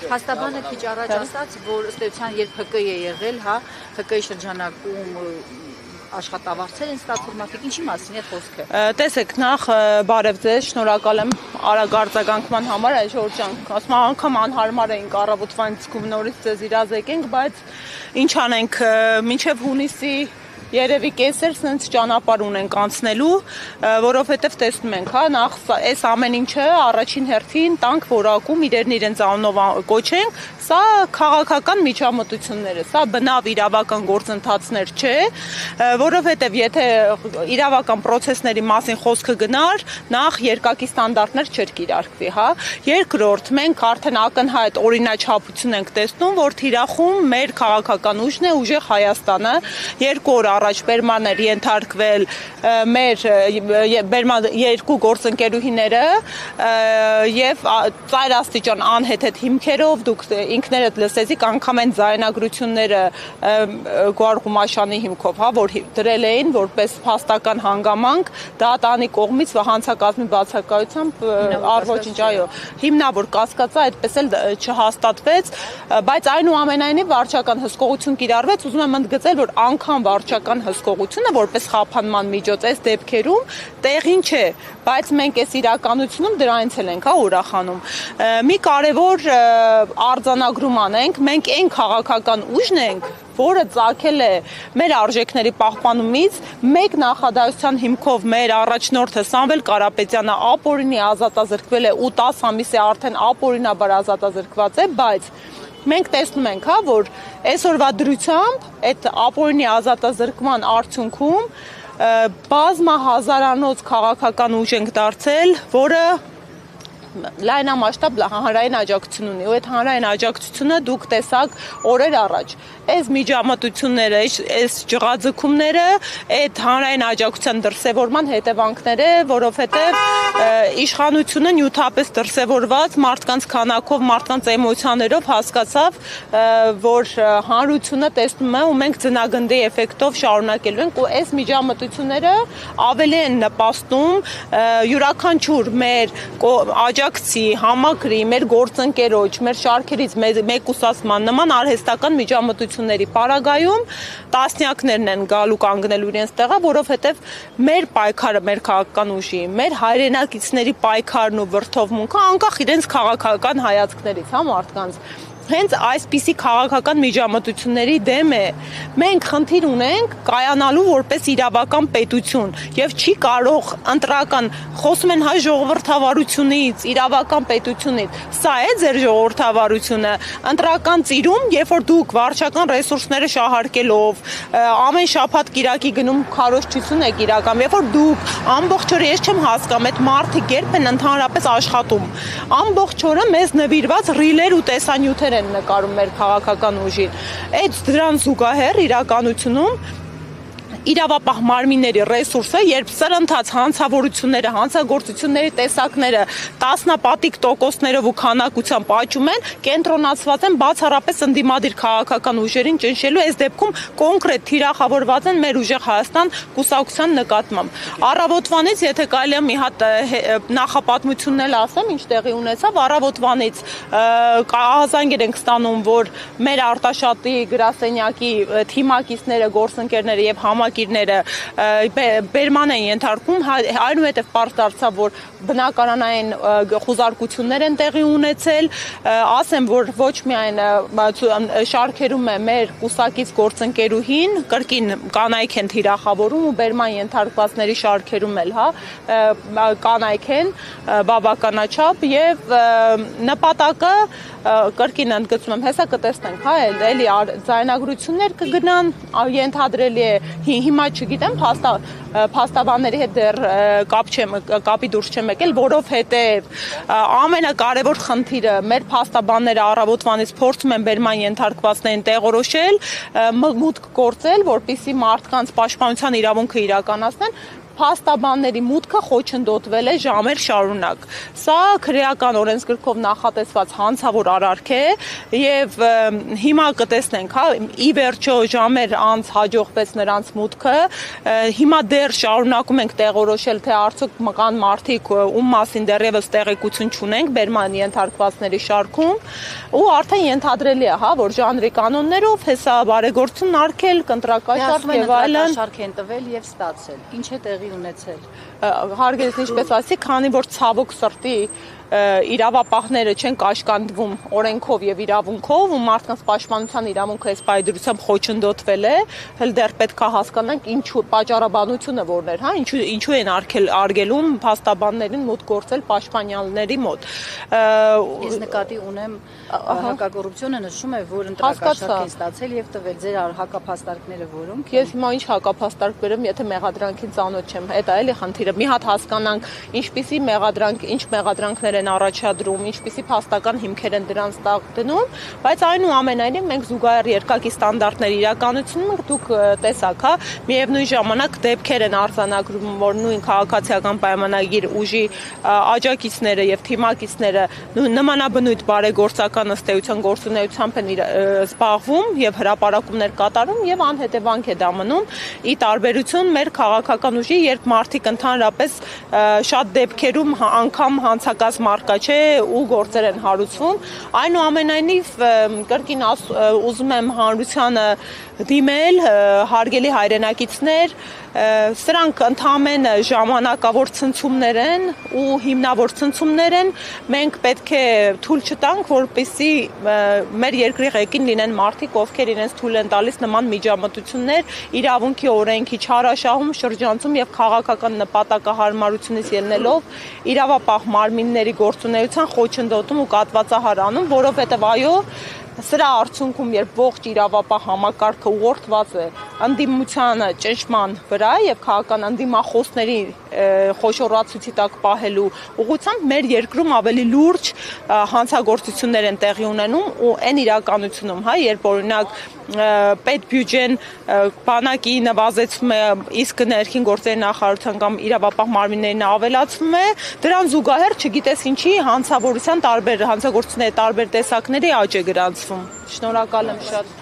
Փաստաբանը քիչ առաջ ասաց, որ ըստ էության երբ ՀԿ է եղել, հա, ՀԿ-ի շրջանակում աշխատավարձեր են ստացել մարդիկ, ինչի մասին է խոսքը։ Տեսեք, նախ բարև ձեզ, շնորհակալ եմ արագ արձագանքման համար, այ Ժորժ ջան, ասում եմ անգամ անհարմար էինք առավոտվանից սկում նորից ձեզ իրազեկենք, բայց ինչ անենք, մինչև հունիսի Երևի կեսեր սենց ճանապարհ ունենք անցնելու, որովհետև տեսնում ենք, հա, նախ այս ամեն ինչը առաջին հերթին տանք որակում իրենց անունով կոչենք, սա քաղաքական միջամտություններ է, սա բնավ իրավական գործընթացներ չէ, որովհետև եթե իրավական process-ների մասին խոսքը գնար, նախ երկակի ստանդարտներ չէր կիրարկվի, հա, երկրորդ մենք արդեն ակնհայտ օրինաչափություն ենք տեսնում, որ թիրախում մեր քաղաքական ուժն է, ուժեղ Հայաստանը, 2 օր առաջ բերման էր ենթարկվել մեր երկու գործընկերուհիները եւ ծայրաստիճան անհեթեթ հիմքերով դուք ինքներդ լսեցիք անգամ այն ձայնագրությունները Գոհար Ղումաշյանի հիմքով, հա, որ դրել էին որպես փաստական հանգամանք դատանի կողմից հանցակազմի բացակայությամբ առոչինչ, այո, հիմնավոր կասկածը այդպես էլ չհաստատվեց, բայց այնուամենայնիվ վարչական հսկողություն կիրառվեց, ուզում եմ ընդգծել, որ անգամ վարչական հսկողությունը որպես խափանման միջոց այս դեպքերում տեղին չէ, բայց մենք այս իրականությունում դրանից էլ ենք, հա, ուրախանում։ Մի կարևոր արձանագրում անենք, մենք այն քաղաքական ուժն ենք, որը ծագել է մեր արժեքների պահպանումից, մեկ նախադասության հիմքով մեր առաջնորդը Սամվել Կարապետյանը ապօրինի ազատազրկվել է ու 10 ամիս է արդեն ապօրինաբար ազատազրկված է, բայց մենք տեսնում ենք, հա, որ այսօրվա դրությամբ այդ ապօրինի ազատազրկման արդյունքում բազմահազարանոց քաղաքական ուժ ենք դարձել, որը լայնամասշտաբ հանրային աջակցություն ունի, ու այդ հանրային աջակցությունը դուք տեսաք օրեր առաջ։ Այս միջամտությունները, այս ջղաձգումները, այդ հանրային աջակցության դրսևորման հետևանքներ է, որովհետև իշխանությունը նյութապես դրսևորված մարդկանց քանակով, մարդկանց էմոցիաներով հասկացավ, որ հանրությունը տեսնում է ու մենք ձնագնդի էֆեկտով շարունակելու ենք, ու այս միջամտությունները ավելի են նպաստում յուրաքանչյուր մեր աջակցի, համակրի, մեր գործընկերոջ, մեր շարքերից մեկուսացման նման արհեստական միջամտությունների պարագայում տասնյակներն են գալու կանգնելու իրենց տեղը, որովհետև մեր պայքարը, մեր քաղաքական ուժի, մեր հայրենակիցների պայքարն ու վրդովմունքը անկախ իրենց քաղաքական հայացքներից, հա, մարդկանց հենց այսպիսի քաղաքական միջամտությունների դեմ է։ Մենք խնդիր ունենք կայանալու որպես իրավական պետություն եւ չի կարող ընտրական խոսում են հայ ժողովրդավարությունից, իրավական պետությունից։ Սա է ձեր ժողովրդավարությունը։ Ընտրական ծիրում, երբ որ դուք վարչական ռեսուրսները շահարկելով ամեն շաբաթ կիրակի գնում քարոզչություն եք իրական, երբ որ դուք ամբողջ օրը ես չեմ հասկանում այդ մարդիկ երբ են ընդհանրապես աշխատում։ Ամբողջ օրը մեզ նվիրված ռիլեր ու տեսանյութեր են նկարում մեր քաղաքական ուժին։ Այդ դրան զուգահեռ իրականությունում իրավապահ մարմինների ռեսուրսը, երբ սրընթաց հանցավորությունները, հանցագործությունների տեսակները տասնապատիկ տոկոսներով ու քանակությամբ աճում են, կենտրոնացված են բացառապես ընդդիմադիր քաղաքական ուժերին ճնշելու, այս դեպքում կոնկրետ թիրախավորված են մեր ուժեղ Հայաստան կուսակցության նկատմամբ։ Առավոտվանից, եթե կարելի է մի հատ նախապատմությունն էլ ասեմ, ինչ տեղի ունեցավ, առավոտվանից ահազանգեր ենք ստանում, որ մեր Արտաշատի գրասենյակի թիմակիցները, գործընկերները եւ համակիրները բերման են ենթարկում, այնուհետև պարզ դարձավ, որ բնակարանային խուզարկություններ են տեղի ունեցել, ասեմ, որ ոչ միայն շարքերում է մեր կուսակից գործընկերուհին, կրկին կանայք են թիրախավորում ու բերման ենթարկվածների շարքերում էլ, հա, կանայք են բավականաչափ եւ նպատակը կրկին ընդգծում եմ, հեսա կտեսնենք, հա, էլի ձայնագրություններ կգնան, ենթադրելի է, հիմա չգիտեմ, փաստաբանների հետ դեռ կապի դուրս չեմ եկել, որովհետև ամենակարևոր խնդիրը մեր փաստաբանները առավոտվանից փորձում են բերման ենթարկվածներին տեղորոշել, մուտք գործել, որպեսզի մարդկանց պաշտպանության իրավունքը իրականացնեն, փաստաբանների մուտքը խոչընդոտվել է ժամեր շարունակ։ Սա քրեական օրենսգրքով նախատեսված հանցավոր արարք է եւ հիմա կտեսնենք, հա, ի վերջո ժամեր անց հաջողվեց նրանց մուտքը։ Հիմա դեռ շարունակում ենք տեղորոշել, թե արդյոք կան մարդիկ, ում մասին դեռևս տեղեկություն չունենք բերման ենթարկվածների շարքում, ու արդեն ենթադրելի է, հա, որ ժանրի կանոններով հեսա բարեգործություն արգել, կընտրակաշարք եւ այլն շարք են տվել եւ ստացել։ Ինչ է տեղի ունեցել։ Հարգելիքն ինչպես ասի, քանի որ ցավոք սրտի իրավապահները չեն կաշկանդվում օրենքով եւ իրավունքով ու մարդկանց պաշտպանության իրավունքը այս պայդրությամբ խոչընդոտվել է, հəl դեռ պետք է հասկանանք ինչու պատճառաբանությունը որն էր, հա, ինչու են արգելում փաստաբաններին մոտ գործել պաշտպանյալների մոտ։ Ես նկատի ունեմ հակակոռուպցիոնը նշում է, որ ընտրակաշարք են ստացել եւ տվել ձեր հակափաստարկները որոնք։ Ես հիմա ինչ հակափաստարկ բերեմ, եթե մեղադրանքին ծանոթ չեմ։ Դա էլի խնդիրը։ Մի հատ հասկանանք ինչպիսի մեղադրանք, ինչ մեղադրանքներ են առաջադրում, ինչպիսի փաստական հիմքեր են դրանց տակ դնում, բայց այնուամենայնիվ մենք զուգահեռ երկակի ստանդարտներ իրականացնում դուք տեսաք, հա, միևնույն ժամանակ դեպքեր են արձանագրում, որ նույն քաղաքացիական պայմանագիր ուժի աջակիցները եւ թիմակիցները նմանաբնույթ բարեգործական ըստ էության գործունեությամբ են զբաղվում եւ հրապարակումներ կատարում եւ անհետևանք է դա մնում ի տարբերություն մեր քաղաքական ուժի, երբ մարդիկ ընդհանրապես շատ դեպքերում անգամ հանցակազմ մարկա չէ ու գործեր են հարուցվում, այնուամենայնիվ կրկին ուզում եմ հանրությանը դիմել, հարգելի հայրենակիցներ, սրանք ընդհանրապես ժամանակավոր ցնցումներ են ու հիմնավոր ցնցումներ են, մենք պետք է թույլ չտանք, որպեսզի մեր երկրի ղեկին լինեն մարդիկ, ովքեր իրենց թույլ են տալիս նման միջամտություններ իրավունքի օրենքի չարաշահում, շրջանցում եւ քաղաքական նպատակահարմարությունից ելնելով իրավապահ մարմինների գործունեության խոչընդոտում ու կատվածահար անում, որովհետեւ այո, սրա արդյունքում երբ ողջ իրավապահ համակարգը ուղղորդված է ընդդիմությանը ճնշման վրա եւ քաղաքական ընդդիմախոսների խոշորացուցի տակ պահելու ուղղությամբ մեր երկրում ավելի լուրջ հանցագործություններ են տեղի ունենում ու այն իրականությունում, հա, երբ օրինակ պետբյուջեն բանակի նվազեցում է, իսկ ներքին գործերի նախարարության կամ իրավապահ մարմիններին ավելացվում է, դրան զուգահեռ չգիտես ինչի հանցավորության հանցագործությունների տարբեր տեսակների աճ է գրանցվում։ Շնորհակալ եմ շատ։